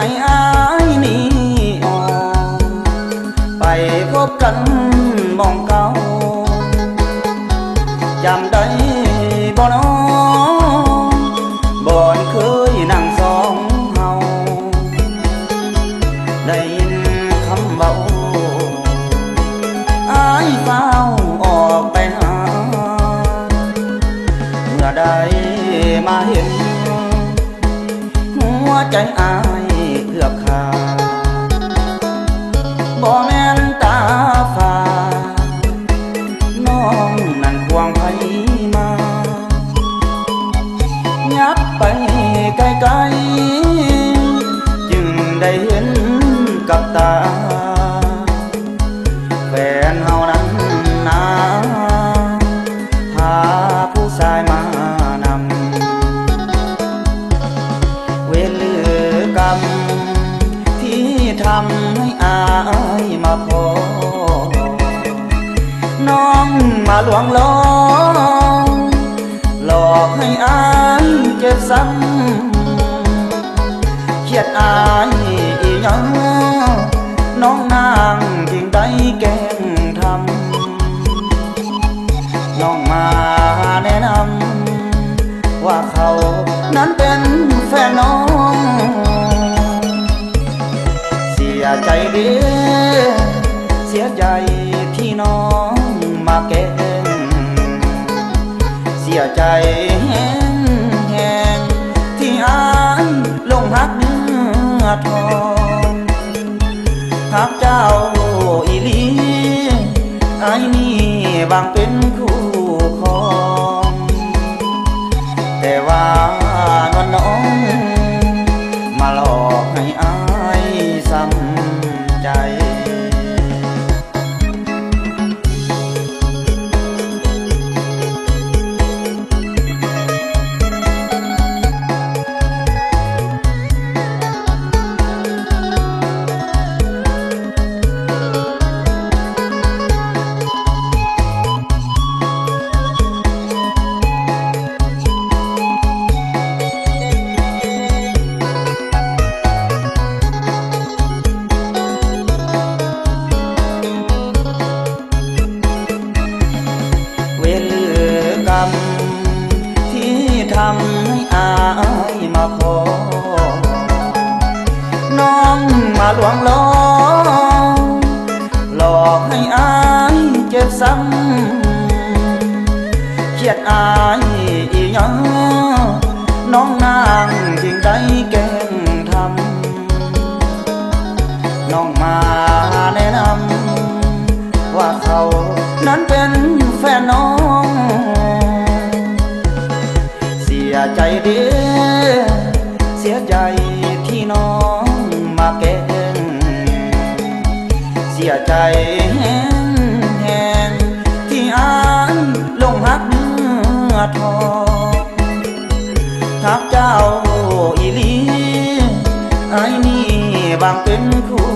ให้อายนี่ออกไปพบกันมองเก่าจำได้บ่น้องบ่อนเคยนั่งสองเฮาได้ยินคำเบาอายเฝ้าออกไปหาเมื่อได้มาเห็นหัวใจอายเกือบขาดบ่แม่นตาฟ้าน้องนั่นควงไผมายับไปไกลๆจึงได้เห็นกับตาแฟนเฮานั้นนาพาผู้ชายมานำเวรหรือกรรมที่ทำให้อายมาพอน้องมาลวงล้อหลอกให้อายเจ็บซ้ำเครียดอายอีหยังน้องนางจึงได้แกล้งทำน้องมาแนะนำว่าเขานั้นเป็นแฟนน้องเสียใจเด้อเสียใจที่น้องมาแกล้งเสียใจแห้งที่อายลงหักเนื้อทองหักเจ้าอีหลีอายนี่บางเป็นคู่ครองแต่ว่านวลน้องมาหลอกให้อายซ้ำใจที่ทำให้อายมาพอน้องมาลวงล้อหลอกให้อายเจ็บซ้ำเครียดอายอีหยังน้องนางจึงได้แกล้งทำน้องมาแนะนำว่าเขานั้นเป็นแฟนน้องเสียใจเด้อเสียใจที่น้องมาแกล้งเสียใจแห้งที่อายลงหักเนื้อทองหักเจ้าอีหลีอายนี่บางเป็นคู่